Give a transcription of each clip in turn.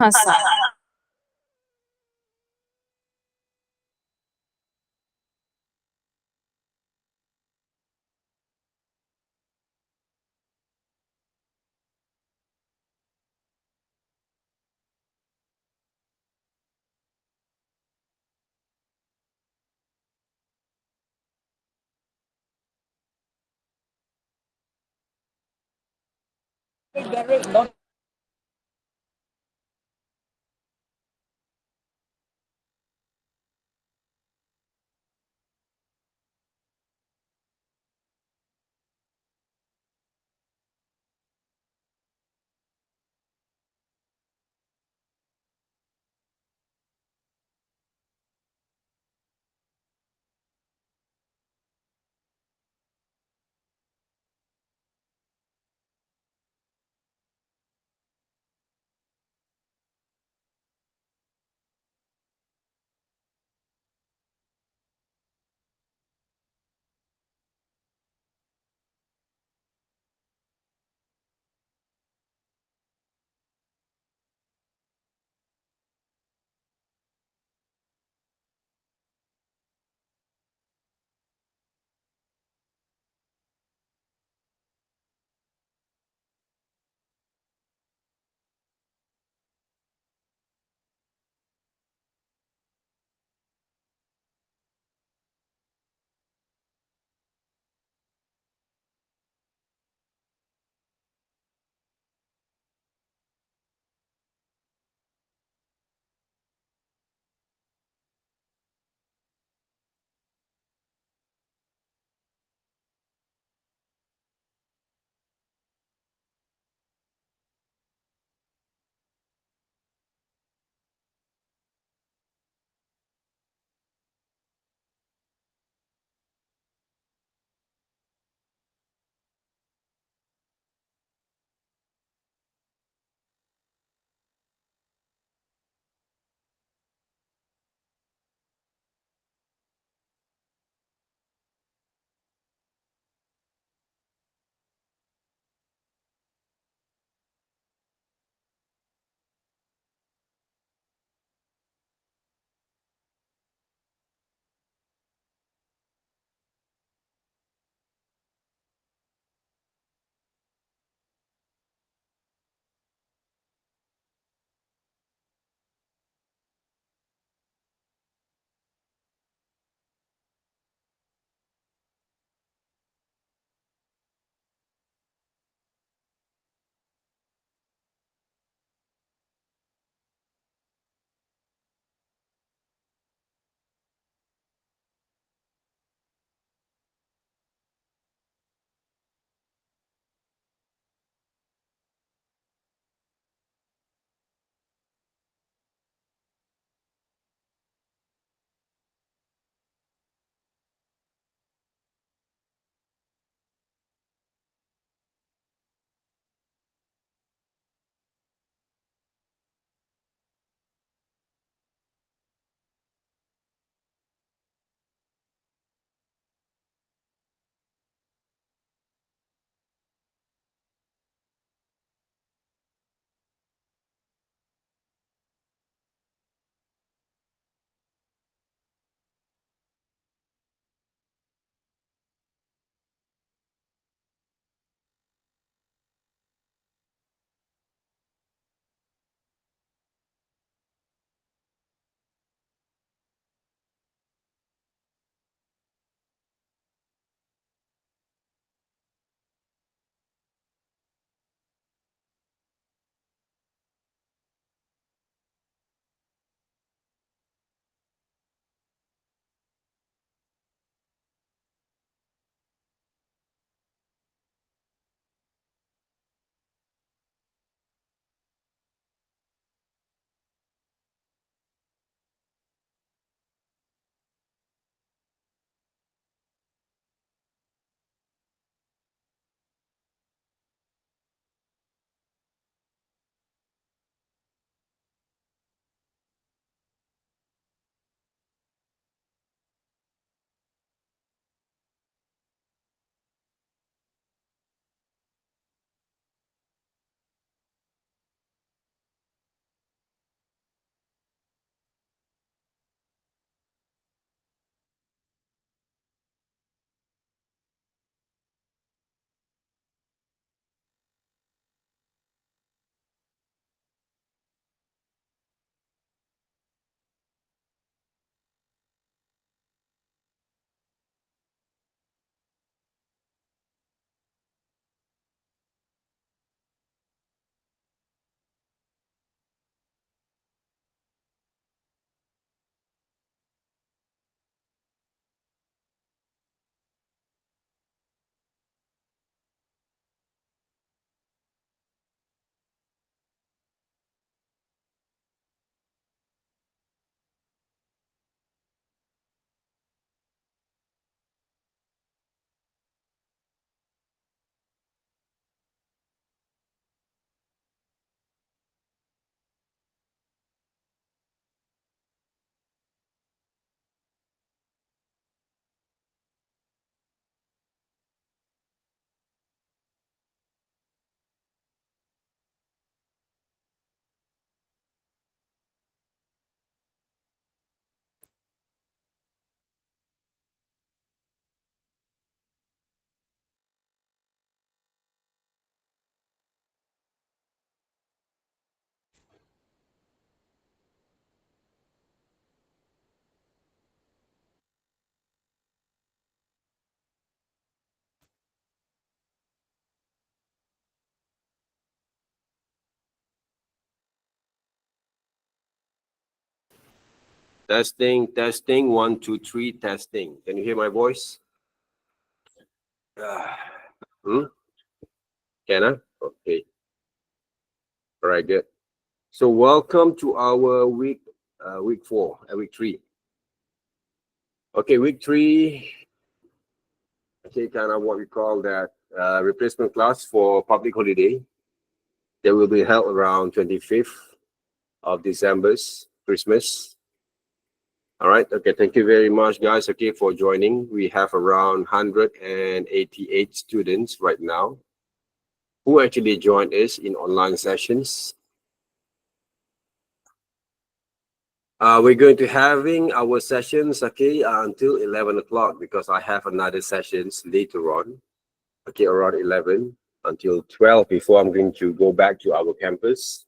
হাসা। Testing, testing, 1, 2, 3, testing. Can you hear my voice? Ah, hmm? Can I? Okay. All right, good. So welcome to our week 4, week 3. Okay, week 3. Okay, kind of what we call that replacement class for public holiday. That will be held around 25th of December's Christmas. All right. Okay. Thank you very much, guys. Okay, for joining. We have around 188 students right now who actually joined us in online sessions. We're going to having our sessions, okay, until 11 o'clock because I have another sessions later on, okay, around 11 until 12 before I'm going to go back to our campus,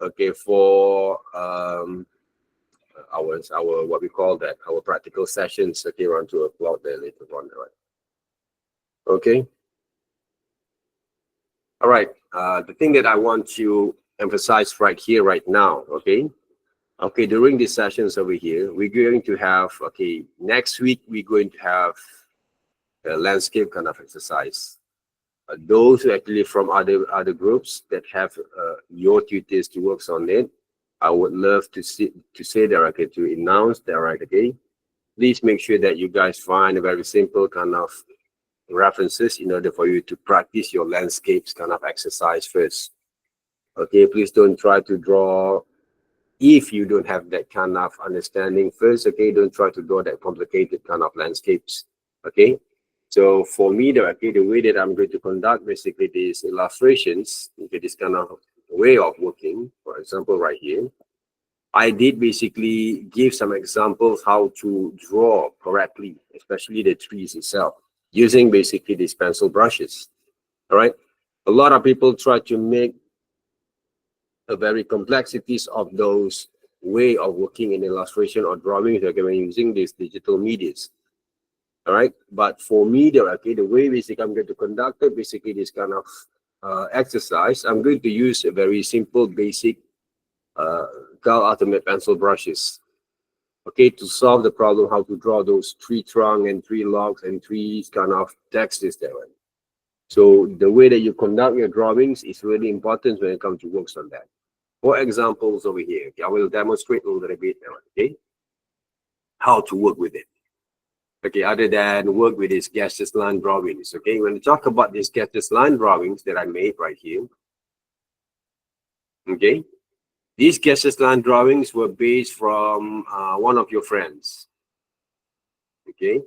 okay, for our what we call that, our practical sessions, okay, around 2 o'clock there later on, right? Okay. All right. The thing that I want to emphasize right here, right now, okay? Okay, during these sessions over here, we're going to have, okay, next week, we're going to have a landscape kind of exercise. Those who actually from other groups that have your tutors to work on it, I would love to say that, okay, to announce that, right, okay? Please make sure that you guys find a very simple kind of references in order for you to practice your landscapes kind of exercise first. Okay, please don't try to draw if you don't have that kind of understanding first. Okay, don't try to draw that complicated kind of landscapes. Okay, so for me, the way that I'm going to conduct basically these illustrations, okay, this kind of way of working, for example, right here, I did basically give some examples how to draw correctly, especially the trees itself, using basically these pencil brushes. All right. A lot of people try to make a very complexities of those way of working in illustration or drawing like when using these digital medias. All right. But for me, the way basically I'm going to conduct it, basically this kind of exercise, I'm going to use a very simple, basic uh, Cal Ultimate pencil brushes. Okay, to solve the problem, how to draw those tree trunk and tree logs and trees kind of textures there. Right? So the way that you conduct your drawings is really important when it comes to works on that. For examples over here, okay, I will demonstrate a little bit now, okay, how to work with it. Okay, other than work with these gaseous line drawings, okay, when we talk about these gaseous line drawings that I made right here, okay, these gaseous line drawings were based from one of your friends, okay,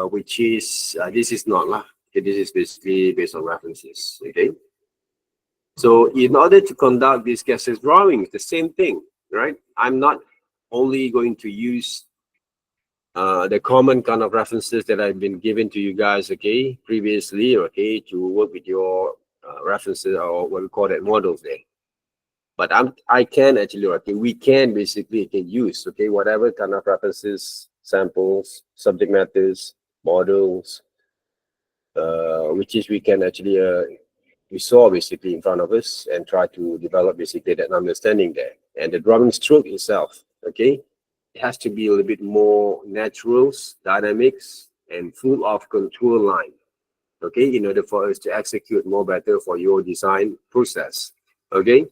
which is, this is not lah, okay, this is basically based on references, okay. So in order to conduct these gaseous drawings, the same thing, right? I'm not only going to use the common kind of references that I've been given to you guys, okay, previously, okay, to work with your references or what we call that models there. But I can actually, okay, we can basically can use, okay, whatever kind of references, samples, subject matters, models, which is we can actually we saw basically in front of us and try to develop basically that understanding there. And the drawing stroke itself, okay, it has to be a little bit more natural, dynamics, and full of contour line, okay, in order for us to execute more better for your design process, okay.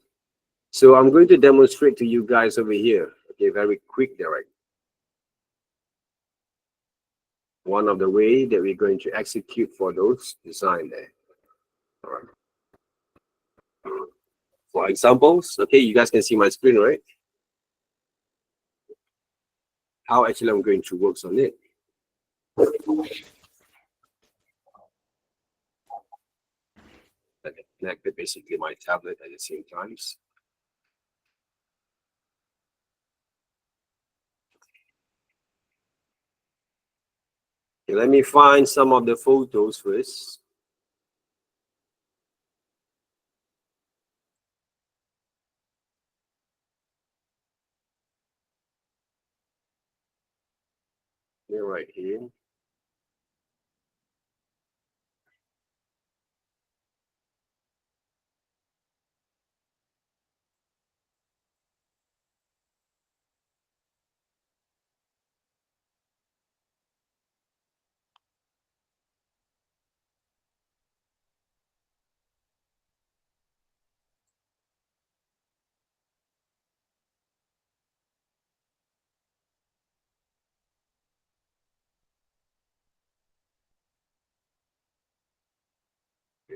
So I'm going to demonstrate to you guys over here, okay, very quick direct. One of the way that we're going to execute for those design there. All right. For examples, okay, you guys can see my screen, right? How actually I'm going to work on it. I connected basically my tablet at the same times. Okay, let me find some of the photos first. They're right here.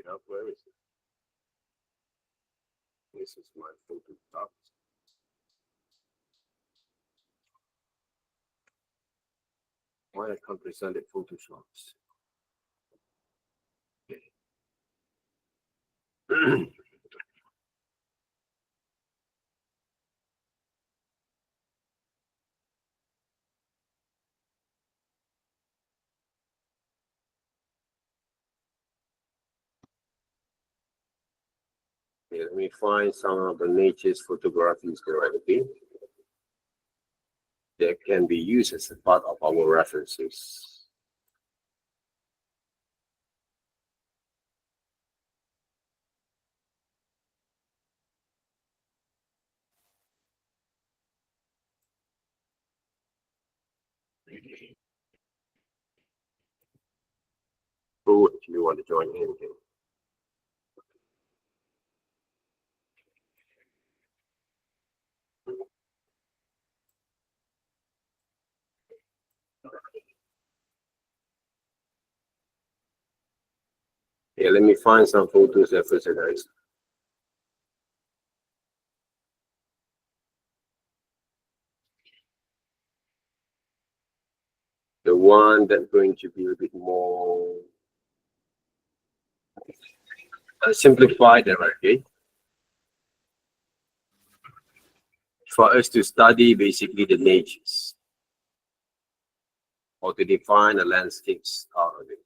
it up. Where is it? This is my Photoshop. Why I can't present it Photoshops? Okay. Okay, let me find some of the nature's photographies there, okay? That can be used as a part of our references. Who actually want to join in here? Yeah, let me find some photos there first, guys. The one that's going to be a bit more simplified, okay? For us to study basically the natures or to define the landscapes out of it.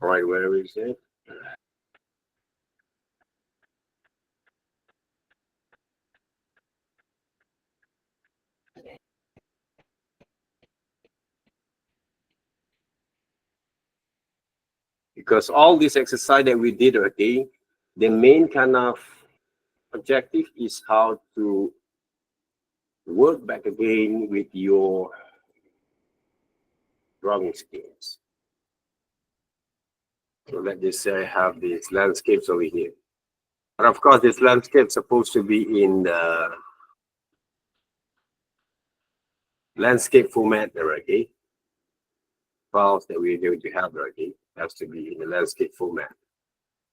All right, where is it? Because all this exercise that we did, okay, the main kind of objective is how to work back again with your drawing skills. So let's just say I have these landscapes over here. But of course, this landscape is supposed to be in the landscape format there, okay? Files that we're going to have there, okay? Has to be in the landscape format.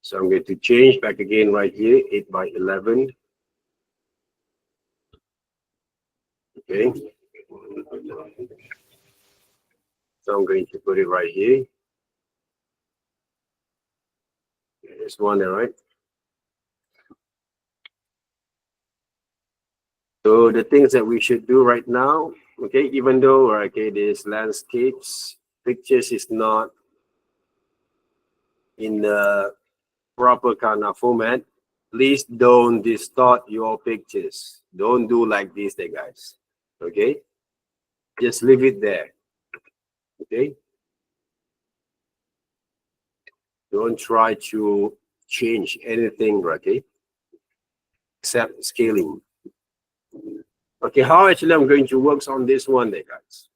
So I'm going to change back again right here, 8 by 11. Okay. So I'm going to put it right here. There's one there, right? So the things that we should do right now, okay, even though, okay, this landscapes pictures is not in the proper kind of format, please don't distort your pictures. Don't do like this there, guys. Okay? Just leave it there. Okay? Don't try to change anything, okay? Except scaling. Okay, how actually I'm going to work on this one there, guys?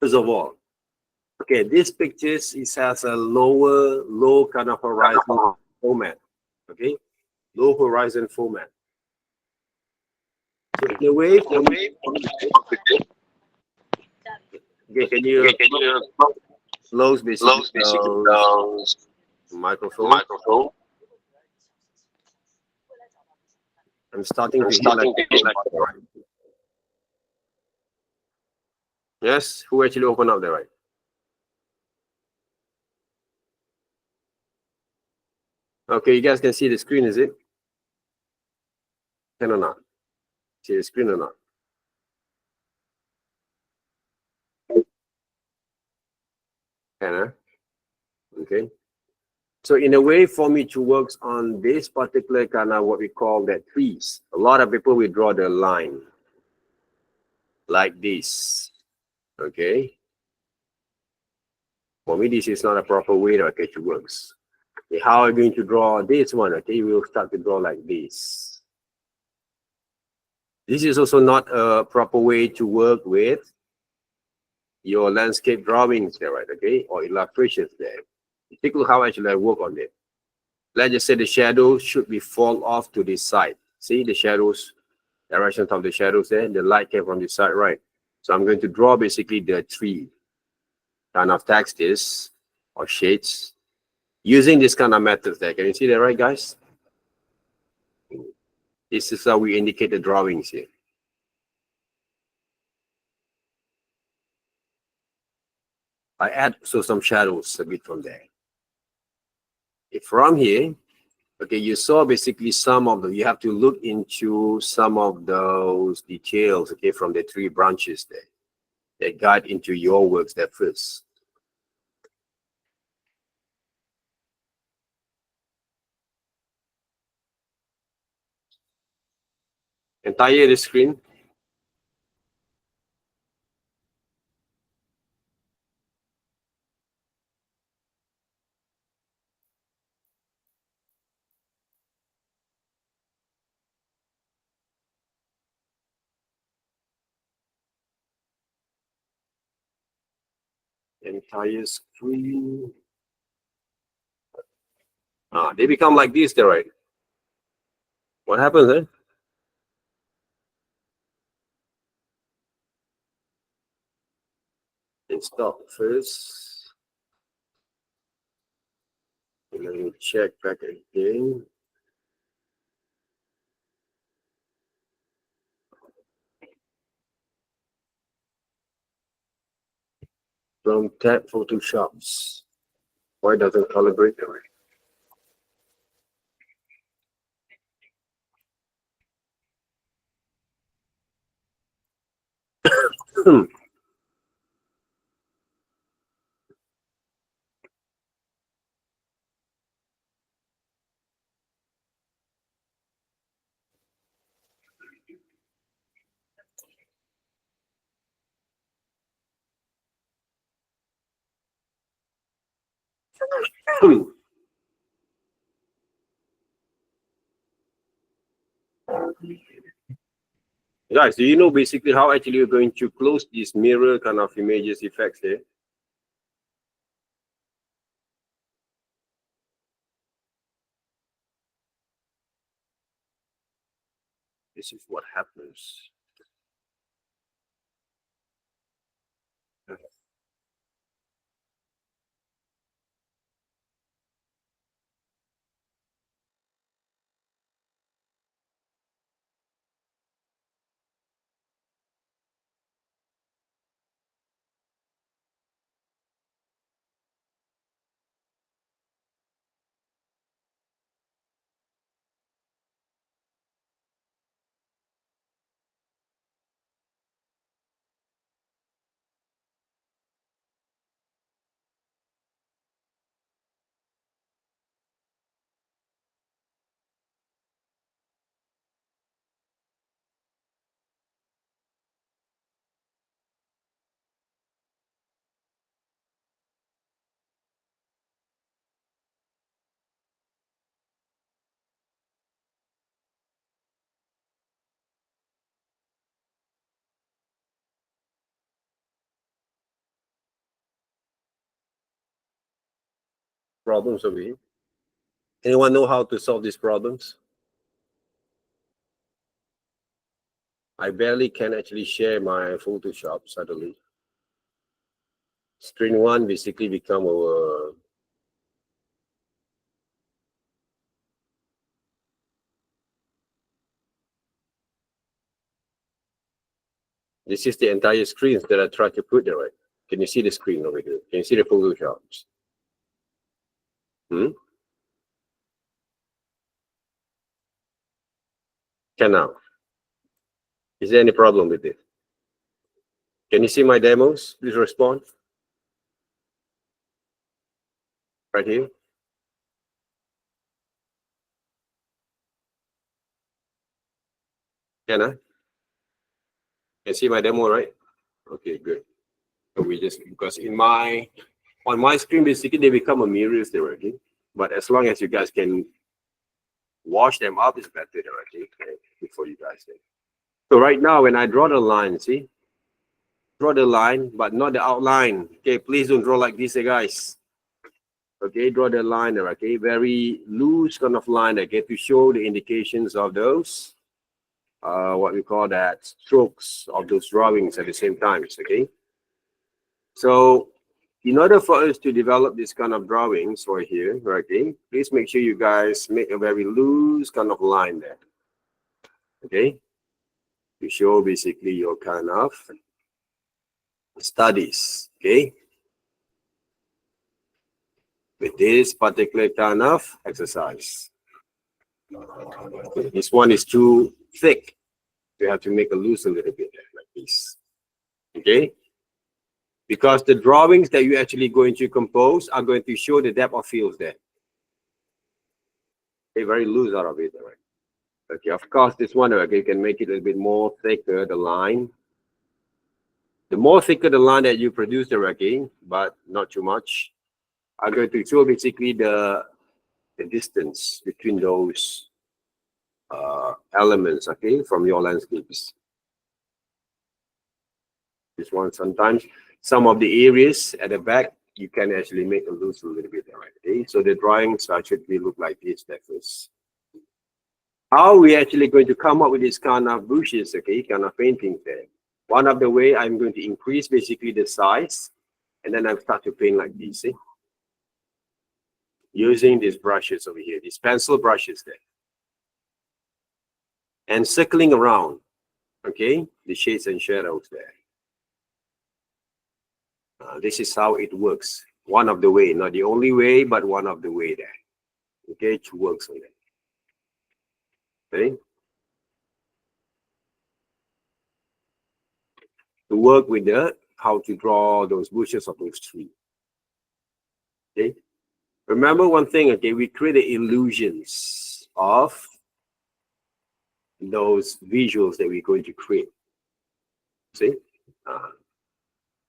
First of all, okay, this pictures it has a low kind of horizon format. Okay, low horizon format. So in a way, okay, can you close basically the microphone? I'm starting to hear like yes, who actually opened up there, right? Okay, you guys can see the screen, is it? Can or not? See the screen or not? Can, huh? Okay. So in a way, for me to work on this particular kind of what we call that trees, a lot of people will draw the line like this. Okay. For me, this is not a proper way that okay, to works. Okay, how are we going to draw this one? Okay, we'll start to draw like this. This is also not a proper way to work with your landscape drawings there, right? Okay, or illustrations there. Take a look how actually I work on it. Let's just say the shadow should be fall off to this side. See the shadows, direction of the shadows there. The light came from this side, right? So I'm going to draw basically the three kind of textures or shades using this kind of methods there. Can you see that, right, guys? This is how we indicate the drawings here. I add so some shadows a bit from there. If from here, okay, you saw basically some of the, you have to look into some of those details, okay, from the three branches there that got into your works there first. Entire the screen. Entire screen. They become like this there, right? What happens then? Stop first. Let me check back again. From tab Photoshops. Why doesn't calibrate the right? Guys, do you know basically how actually you're going to close these mirror kind of images effects there? This is what happens. Problems over here. Anyone know how to solve these problems? I barely can actually share my Photoshop suddenly. Screen one basically become a this is the entire screens that I try to put there, right? Can you see the screen over here? Can you see the Photoshops? Can now. Is there any problem with it? Can you see my demos? Please respond. Right here. Can I? Can see my demo, right? Okay, good. So we just, because on my screen, basically they become a mirrors directly. But as long as you guys can wash them up, it's better directly, okay, before you guys say. So right now, when I draw the line, see, draw the line, but not the outline. Okay, please don't draw like this, guys. Okay, draw the line there. Okay, very loose kind of line. Okay, to show the indications of those, what we call that, strokes of those drawings at the same time. Okay, so in order for us to develop this kind of drawings right here, okay, please make sure you guys make a very loose kind of line there. Okay, to show basically your kind of studies. Okay, with this particular kind of exercise. This one is too thick. You have to make a loose a little bit like this. Okay? Because the drawings that you're actually going to compose are going to show the depth of fields there. Okay, very loose out of it. Right? Okay, of course, this one, okay, you can make it a little bit more thicker, the line. The more thicker the line that you produce, okay, but not too much, are going to show basically the distance between those elements, okay, from your landscapes. This one, sometimes some of the areas at the back, you can actually make a loose a little bit, right? Okay, so the drawings should be look like this at first. How are we actually going to come up with this kind of bushes, okay, kind of painting there? One of the way, I'm going to increase basically the size, and then I'll start to paint like this, see? Using these brushes over here, these pencil brushes there. And circling around, okay, the shades and shadows there. This is how it works. One of the way, not the only way, but one of the way there. Okay, it works on it. Okay. To work with the how to draw those bushes of those trees. Okay. Remember one thing, okay, we create the illusions of those visuals that we're going to create. See?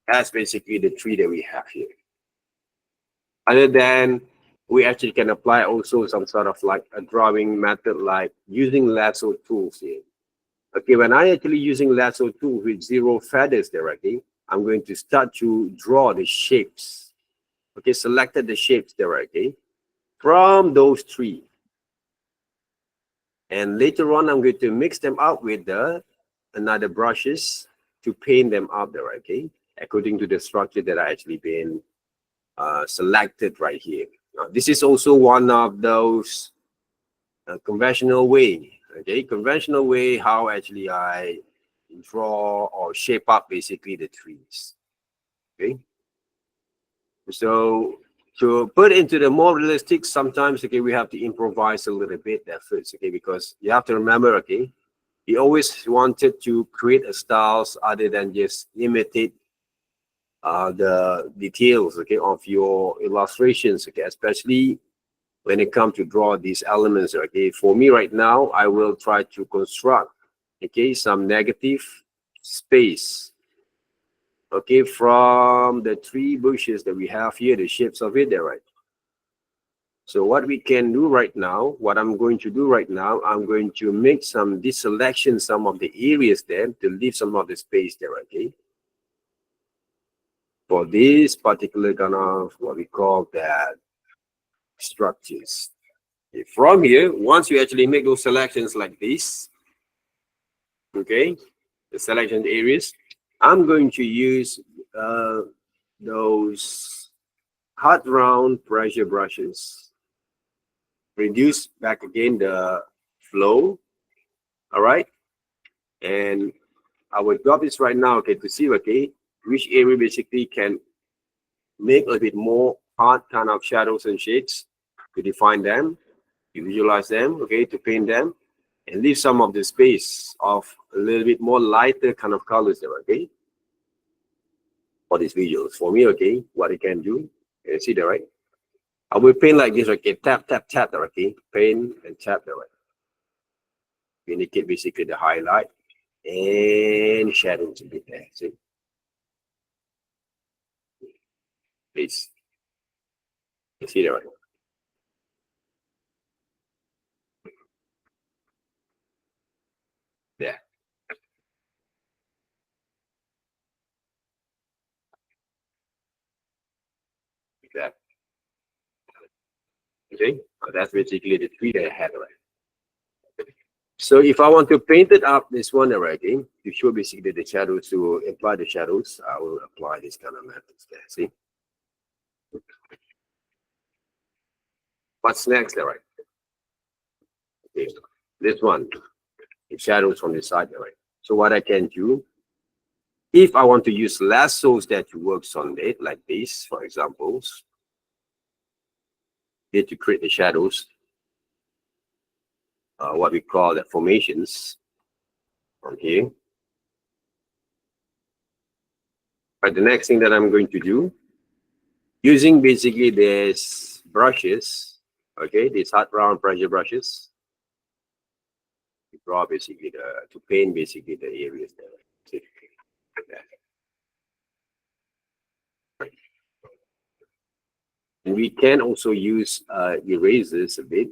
That's basically the tree that we have here. Other than we actually can apply also some sort of like a drawing method, like using lasso tools here. Okay, when I actually using lasso tool with 0 feathers directly, I'm going to start to draw the shapes. Okay, selected the shapes directly from those 3. And later on, I'm going to mix them up with the another brushes to paint them up there, okay, according to the structure that I actually been selected right here. Now, this is also one of those conventional way, okay, conventional way how actually I draw or shape up basically the trees. Okay, so to put into the more realistic, sometimes okay, we have to improvise a little bit at first, okay, because you have to remember, okay, he always wanted to create a styles other than just imitate the details, okay, of your illustrations, okay, especially when it comes to draw these elements. Okay, for me right now, I will try to construct, okay, some negative space, okay, from the 3 bushes that we have here, the shapes of it there, right? So what we can do right now, what I'm going to do right now, I'm going to make some deselection, some of the areas there to leave some of the space there, okay? For this particular kind of what we call that structures. Okay, from here, once you actually make those selections like this, okay, the selection areas, I'm going to use those hot round pressure brushes. Reduce back again the flow. All right, and I will drop this right now, okay, to see, okay, which area basically can make a bit more hard kind of shadows and shades to define them, to visualize them, okay, to paint them, and leave some of the space of a little bit more lighter kind of colors there, okay, for these visuals. For me, okay, what I can do, you see that, right? I will paint like this, okay, tap, tap, tap, okay, paint and tap there, right? Indicate basically the highlight and shadows a bit there, see? Please, you see that, right? There. Okay, so that's basically the three that I had already. So if I want to paint it up this one already, to show basically the shadows, to apply the shadows, I will apply this kind of methods there. See? What's next, all right? Okay, this one, the shadows from the side, all right? So what I can do, if I want to use lassos that works on it, like this, for example, here to create the shadows, what we call the formations from here. But the next thing that I'm going to do, using basically these brushes, okay, these hard round pressure brushes, to draw basically to paint basically the areas there. See? Like that. And we can also use erasers a bit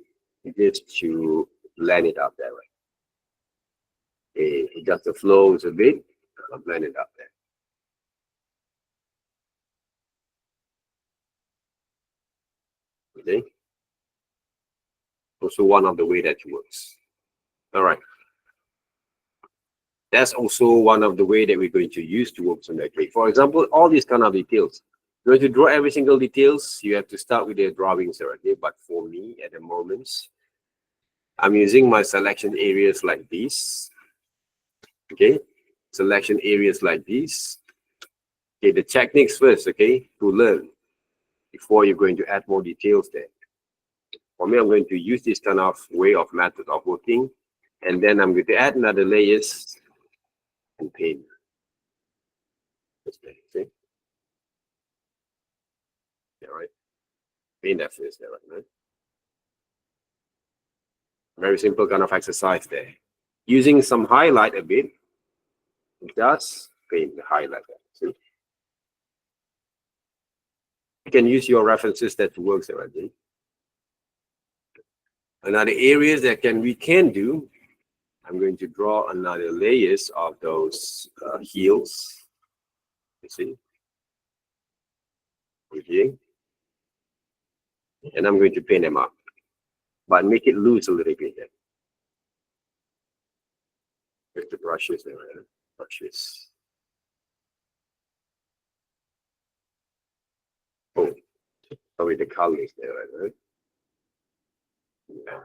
just to blend it up that way. Adjust the flows a bit, blend it up there. Okay. Also one of the way that works. All right. That's also one of the way that we're going to use to work on that clay. For example, all these kind of details. You're going to draw every single details. You have to start with the drawings already. But for me, at the moment, I'm using my selection areas like this. Okay, selection areas like this. Okay, the techniques first. Okay, to learn before you're going to add more details there. For me, I'm going to use this kind of way of method of working, and then I'm going to add another layers and paint. See? Yeah, right. Paint that first there, right? Very simple kind of exercise there. Using some highlight a bit, just paint the highlight there. See? You can use your references that works already. Another areas that we can do, I'm going to draw another layers of those heels. You see? Okay. And I'm going to paint them up, but make it loose a little bit then. With the brushes there, right? Brushes. Oh, with the colors there, right? Yeah.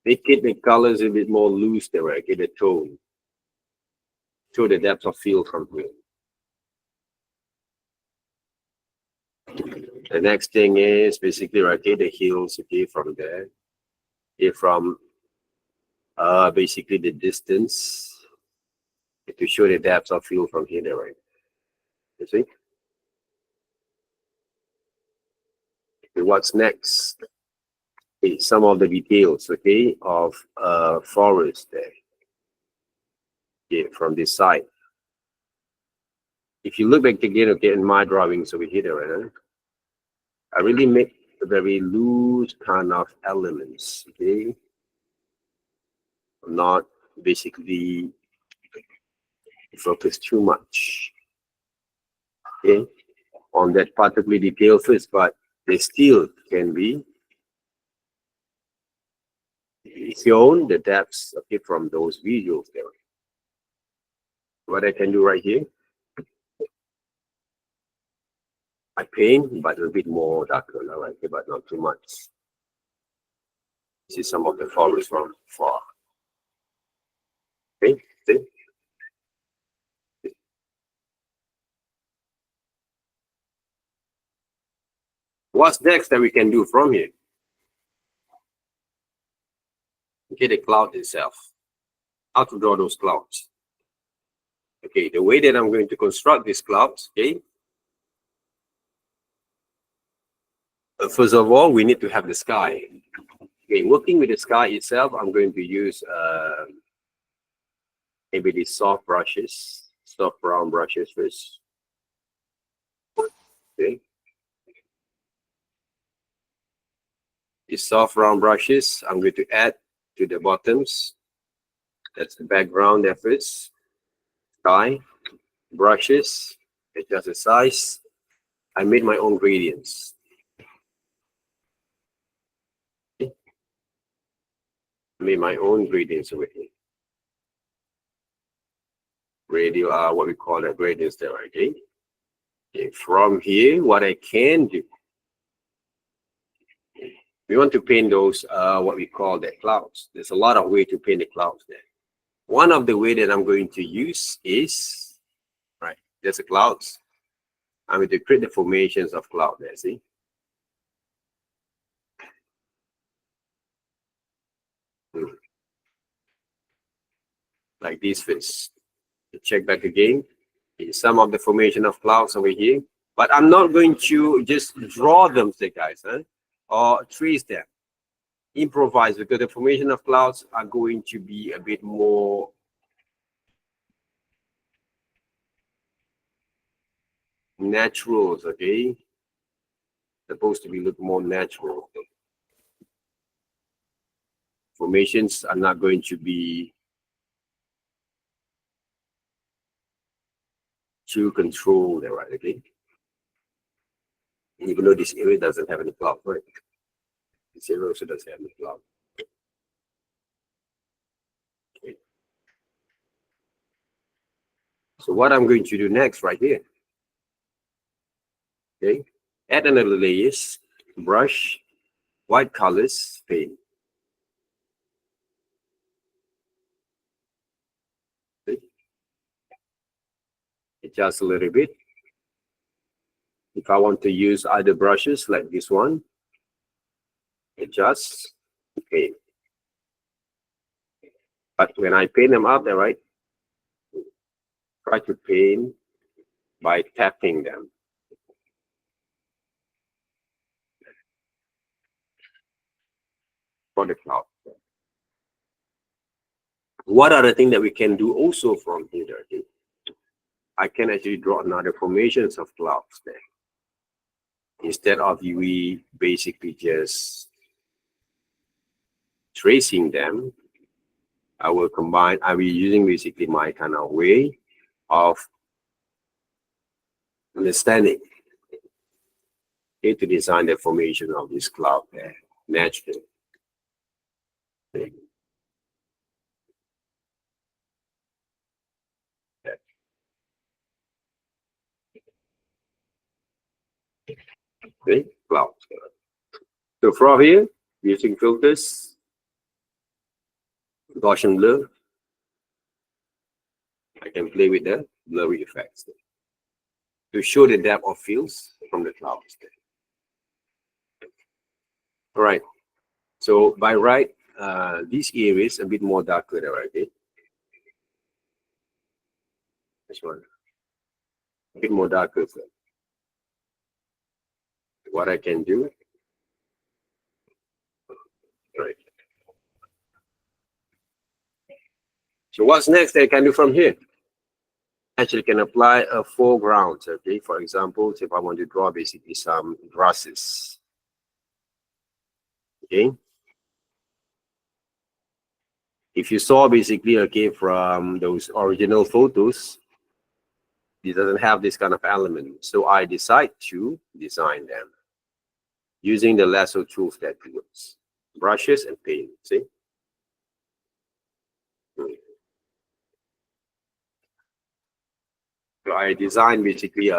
Make it the colors a bit more loose there, right? Get the tone. Show the depth of field from here. The next thing is basically right here, the heels, okay, from there. Here from basically the distance to show the depth of field from here, there, right? You see? Okay, what's next? Okay, some of the details, okay, of forest there. Okay, from this side. If you look back again, okay, in my drawings over here, right? I really make a very loose kind of elements, okay? Not basically focus too much, okay, on that particular detail first, but they still can be shown the depths, okay, from those visuals there. What I can do right here, I paint, but a bit more darker, right here, but not too much. This is some of the forest from far. Okay, see? What's next that we can do from here? Okay, the cloud itself. How to draw those clouds? Okay, the way that I'm going to construct these clouds, okay. First of all, we need to have the sky. Okay, working with the sky itself, I'm going to use maybe these soft brushes, soft brown brushes first. Okay. These soft round brushes, I'm going to add to the bottoms. That's the background there first. Sky, brushes, adjust the size. I made my own gradients. Made my own gradients with it. Radio, what we call the gradients there, okay? Okay, from here, what I can do, we want to paint those, what we call the clouds. There's a lot of way to paint the clouds there. One of the way that I'm going to use is, right, there's the clouds. I'm going to create the formations of cloud there, see? Like this fish. Check back again. Some of the formation of clouds over here. But I'm not going to just draw them, say guys, huh? Or trace them. Improvise, because the formation of clouds are going to be a bit more naturals, okay? Supposed to be look more natural. Formations are not going to be too controlled, right? Okay. Even though this area doesn't have any cloud, right? This area also doesn't have any cloud. Okay. So what I'm going to do next, right here, okay? Add another layers, brush, white colors, paint. Okay. Adjust a little bit. If I want to use other brushes like this one, adjust, paint. But when I paint them out there, right, try to paint by tapping them. For the cloud. What are the things that we can do also from here? Okay? I can actually draw another formations of clouds there. Instead of we basically just tracing them, I will be using basically my kind of way of understanding okay, to design the formation of this cloud there naturally. Okay. Okay, clouds. So from here, using filters, Gaussian blur, I can play with the blurry effects there, to show the depth of fields from the clouds there. All right. So by right, this area is a bit more darker there, right? Okay. This one, a bit more darker. So what I can do, right? So what's next that I can do from here? Actually, can apply a foreground. Okay, for example, if I want to draw basically some grasses. Okay. If you saw basically, okay, from those original photos, it doesn't have this kind of element. So I decide to design them using the lasso tools that works. Brushes and paint, see? So I designed basically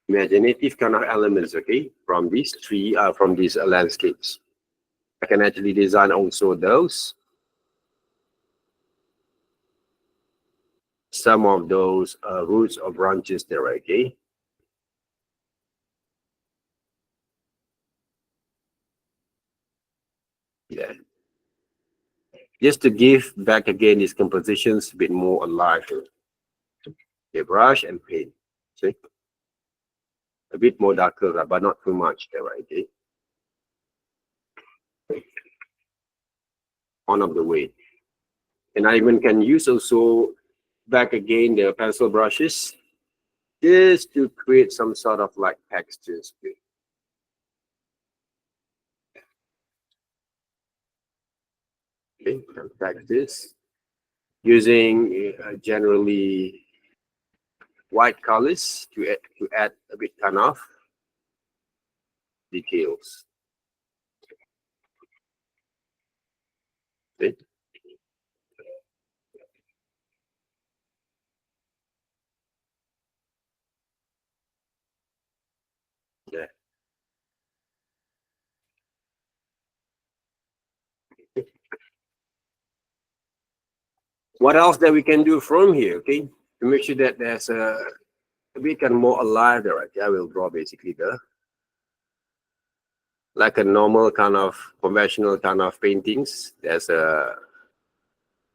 imaginative kind of elements, okay, from these from these landscapes. I can actually design also those, some of those roots or branches there, okay? Yeah. Just to give back again these compositions a bit more alive. Okay, brush and paint. See? A bit more darker, but not too much there, okay? One of the way. And I even can use also back again the pencil brushes just to create some sort of like textures. Okay, like this, using generally white colors to add a bit kind of details. Yeah. What else that we can do from here? Okay, to make sure that there's a bit kind of more alive there. Right? I will draw basically the like a normal kind of conventional kind of paintings. There's a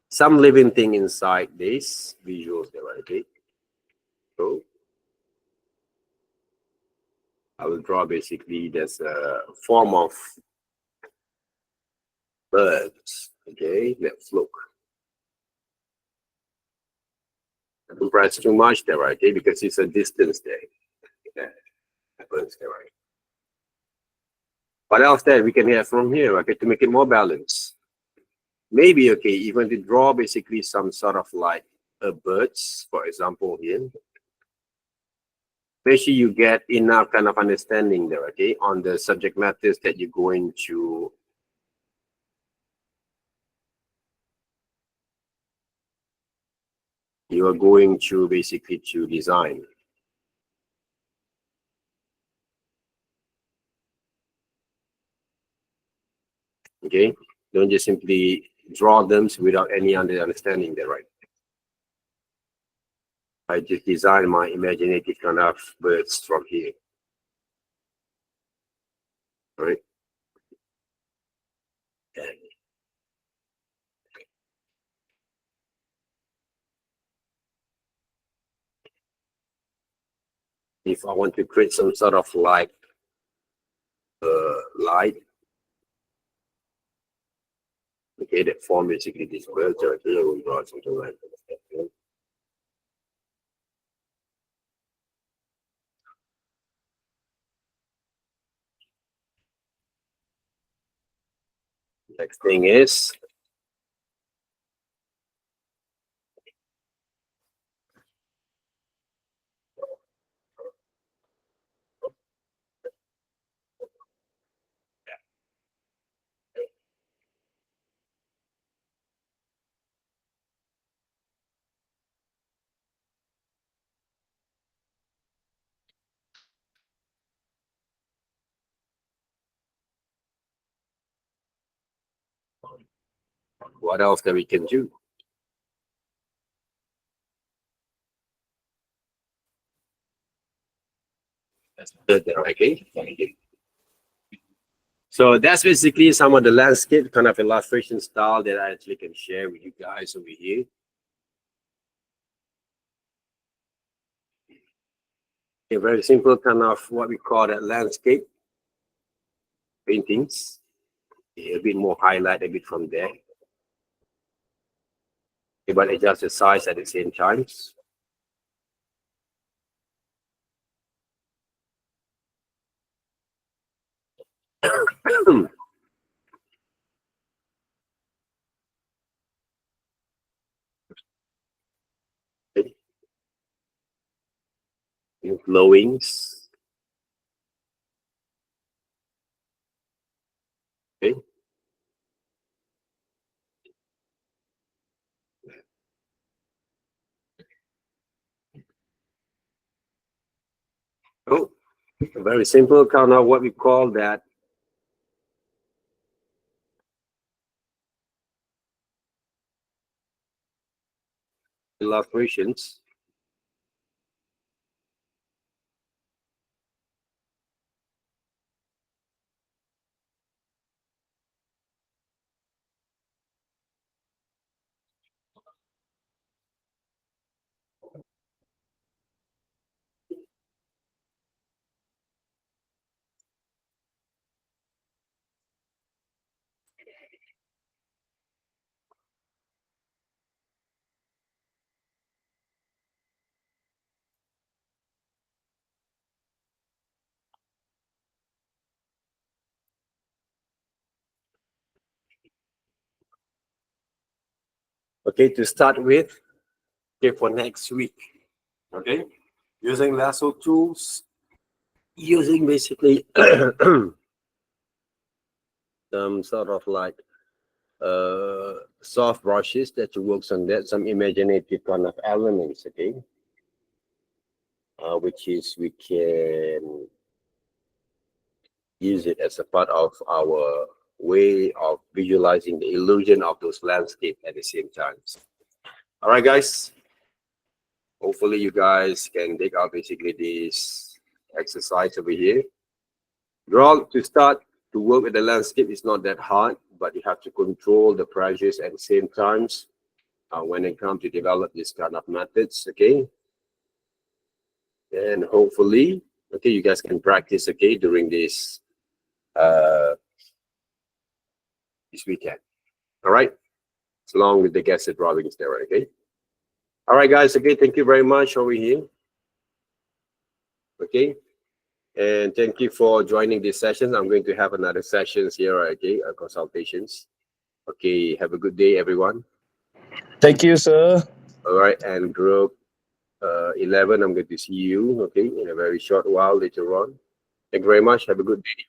some living thing inside these visuals there. Right? Okay, so I will draw basically there's a form of birds. Okay, let's look. Don't press too much there, right? Okay, because it's a distance there. Yeah, happens there, right? What else that we can have from here, okay, to make it more balanced? Maybe, okay, even to draw basically some sort of like a birds, for example, here. Make sure you get enough kind of understanding there, okay, on the subject matters that you're going to basically to design. Okay, don't just simply draw them without any understanding there, right? I just design my imaginative kind of birds from here. Right? And if I want to create some sort of like light, okay, that form basically this bird, so here we draw something like that. Next thing is what else that we can do. That's good there, okay? So that's basically some of the landscape kind of illustration style that I actually can share with you guys over here. A very simple kind of what we call that landscape paintings. A bit more highlight a bit from there. Okay, but adjust the size at the same time. Flowings. Okay. Oh, very simple kind of what we call that illustrations. Okay, to start with, okay, for next week. Okay, using lasso tools, using basically some sort of like soft brushes that works on that, some imaginative kind of elements, okay, which is we can use it as a part of our way of visualizing the illusion of those landscape at the same time. All right, guys. Hopefully, you guys can take out basically this exercise over here. Draw to start to work with the landscape is not that hard, but you have to control the pressures at the same times when it comes to develop this kind of methods. Okay, and hopefully, okay, you guys can practice okay during uh this weekend. All right, along with the guested drawings there. Okay. All right, guys. Okay, thank you very much over here. Okay. And thank you for joining this session. I'm going to have another sessions here, okay, consultations. Okay, have a good day, everyone. Thank you, sir. All right, and group 11, I'm going to see you, okay, in a very short while later on. Thank you very much. Have a good day.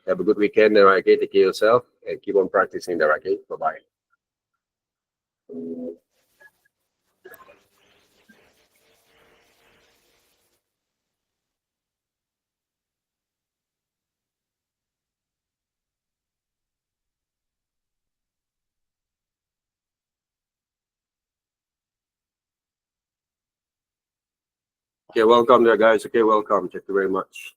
Have a good weekend, all right, okay? Take care of yourself and keep on practicing there, okay? Bye-bye. Okay, welcome there, guys. Okay, welcome. Thank you very much.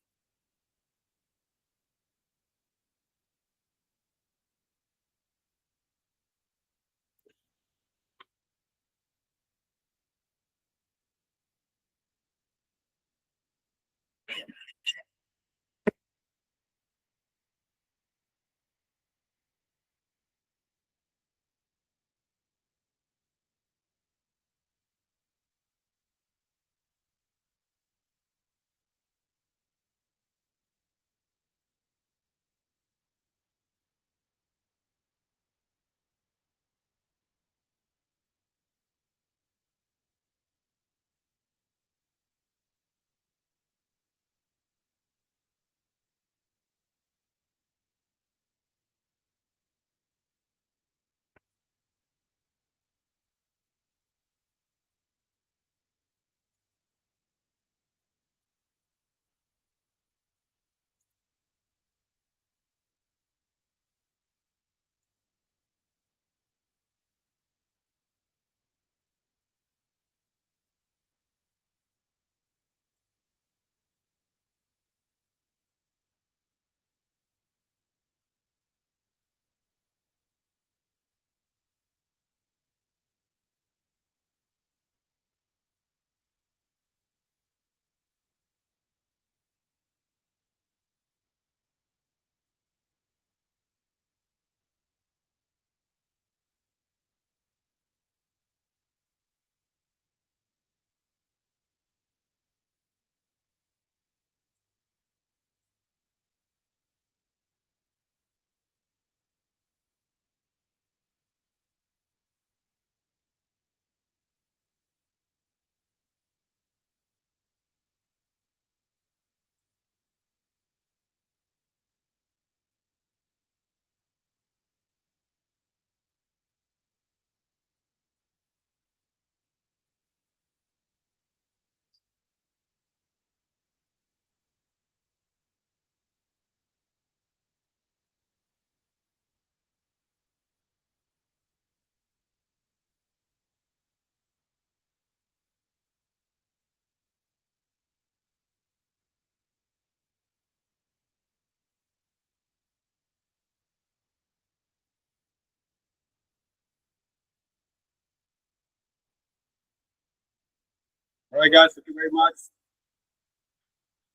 All right, guys. Thank you very much.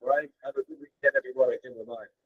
All right. Have a good weekend, everyone. Bye-bye.